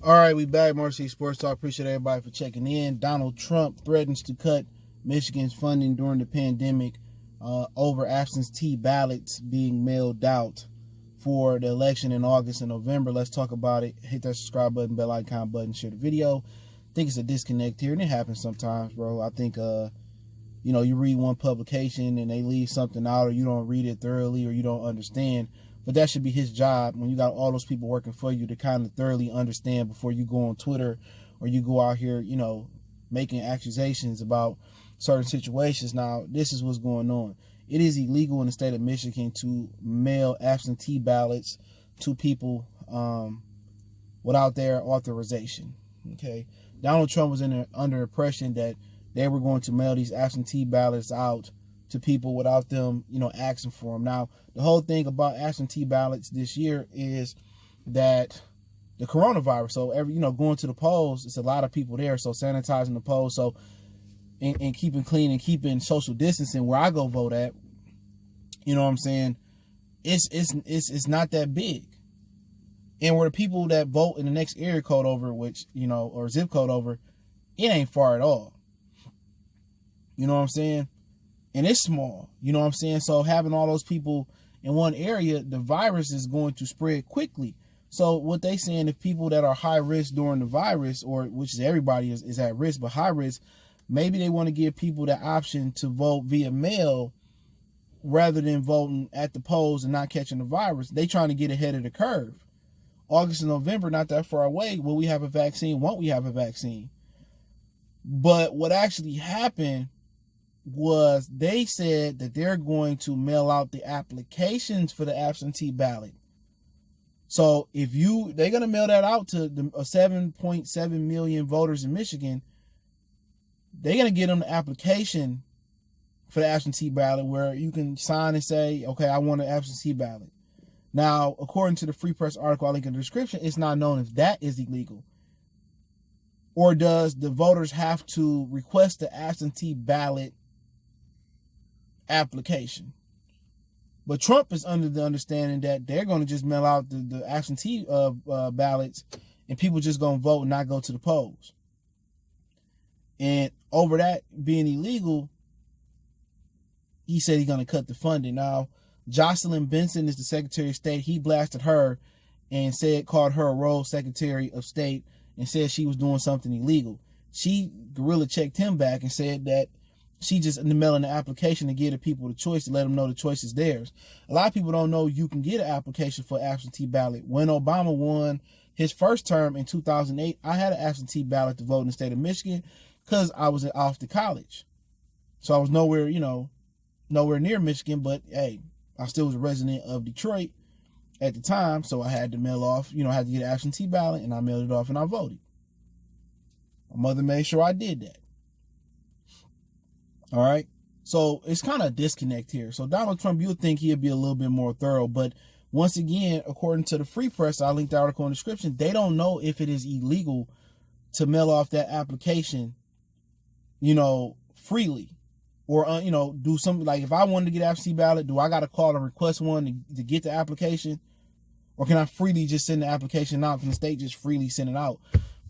All right, we back. Marcy Sports Talk. Appreciate everybody for checking in. Donald Trump threatens to cut Michigan's funding during the pandemic over absentee ballots being mailed out for the election in August and November. Let's talk about it. Hit that subscribe button, bell icon button, share the video. I think it's a disconnect here, and it happens sometimes, bro. I think, you read one publication and they leave something out, or you don't read it thoroughly, or you don't understand. But that should be his job when you got all those people working for you to kind of thoroughly understand before you go on Twitter or you go out here, making accusations about certain situations. Now, this is what's going on. It is illegal in the state of Michigan to mail absentee ballots to people without their authorization. Okay. Donald Trump was under impression that they were going to mail these absentee ballots out to people without them, asking for them. Now, the whole thing about absentee ballots this year is that the coronavirus. So going to the polls, it's a lot of people there. So sanitizing the polls. So and keeping clean and keeping social distancing where I go vote at, you know what I'm saying? It's not that big. And where the people that vote in the next area code over, which, or zip code over, it ain't far at all. You know what I'm saying? And it's small, you know what I'm saying? So having all those people in one area, the virus is going to spread quickly. So what they saying, if people that are high risk during the virus, or which is everybody is at risk, but high risk, maybe they want to give people the option to vote via mail rather than voting at the polls and not catching the virus. They trying to get ahead of the curve. August and November, not that far away. Will we have a vaccine? Won't we have a vaccine? But what actually happened was they said that they're going to mail out the applications for the absentee ballot. So they're going to mail that out to the 7.7 million voters in Michigan. They're going to get them the application for the absentee ballot where you can sign and say, okay, I want an absentee ballot. Now, according to the Free Press article I link in the description, it's not known if that is illegal. Or does the voters have to request the absentee ballot application? But Trump is under the understanding that they're going to just mail out the absentee ballots and people just going to vote and not go to the polls. And over that being illegal, he said he's going to cut the funding. Now, Jocelyn Benson is the Secretary of State. He blasted her and called her a rogue Secretary of State and said she was doing something illegal. She guerrilla checked him back and said that she just mailing the application to give the people the choice, to let them know the choice is theirs. A lot of people don't know you can get an application for absentee ballot. When Obama won his first term in 2008, I had an absentee ballot to vote in the state of Michigan because I was off to college. So I was nowhere near Michigan, but hey, I still was a resident of Detroit at the time. So I had to mail off, I had to get an absentee ballot, and I mailed it off and I voted. My mother made sure I did that. All right. So it's kind of a disconnect here. So Donald Trump, you would think he'd be a little bit more thorough. But once again, according to the Free Press, I linked the article in the description, they don't know if it is illegal to mail off that application, freely. Or, do something like, if I wanted to get absentee ballot, do I got to call and request one to get the application? Or can I freely just send the application out? Can the state just freely send it out?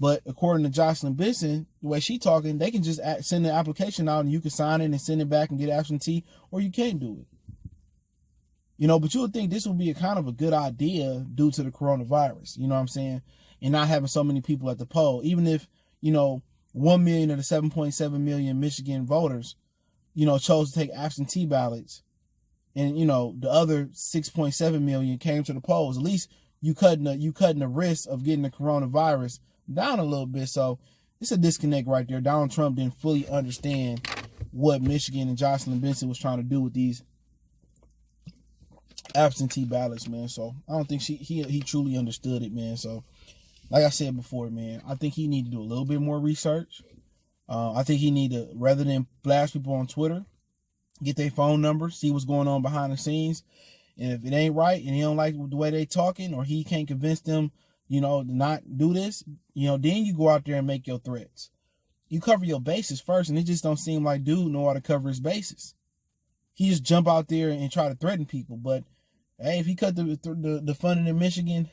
But according to Jocelyn Benson, the way she talking, they can just send the application out and you can sign it and send it back and get absentee, or you can't do it. But you would think this would be a kind of a good idea due to the coronavirus, you know what I'm saying? And not having so many people at the poll. Even if, 1 million of the 7.7 million Michigan voters, chose to take absentee ballots, and, the other 6.7 million came to the polls, at least you cutting the risk of getting the coronavirus down a little bit. So it's a disconnect right there. Donald Trump didn't fully understand what Michigan and Jocelyn Benson was trying to do with these absentee ballots, man. So I don't think he truly understood it, man. So like I said before, man, I think he need to do a little bit more research. I think he need to, rather than blast people on Twitter, get their phone number, see what's going on behind the scenes. And if it ain't right and he don't like the way they talking, or he can't convince them, to not do this, then you go out there and make your threats. You cover your bases first, and it just don't seem like dude know how to cover his bases. He just jump out there and try to threaten people. But hey, if he cut the funding in Michigan,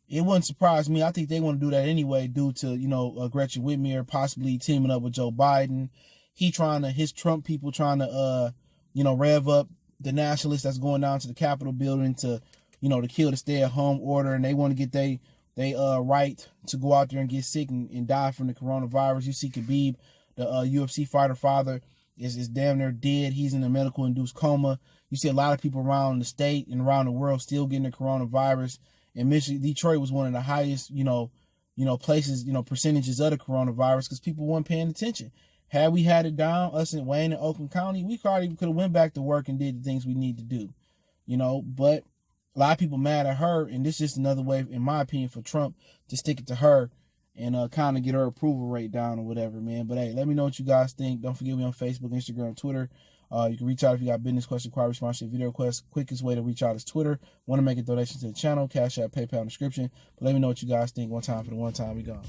it wouldn't surprise me. I think they want to do that anyway, due to, you know, Gretchen Whitmer possibly teaming up with Joe Biden. His Trump people trying to, you know, rev up the nationalists that's going down to the Capitol building to, you know, to kill the stay-at-home order, and they want to get they right to go out there and get sick and die from the coronavirus. You see Khabib, the UFC fighter father, is damn near dead. He's in a medical induced coma. You see a lot of people around the state and around the world still getting the coronavirus. And Detroit was one of the highest, you know, places, you know, percentages of the coronavirus because people weren't paying attention. Had we had it down, us in Wayne and Oakland County, we already could have went back to work and did the things we need to do, you know. But a lot of people mad at her, and this is just another way, in my opinion, for Trump to stick it to her and kind of get her approval rate down or whatever, man. But hey, let me know what you guys think. Don't forget me on Facebook, Instagram, Twitter. You can reach out if you got business question, inquiry, response, video requests. Quickest way to reach out is Twitter. Want to make a donation to the channel, Cash App, PayPal description. But let me know what you guys think. One time for the one time we gone.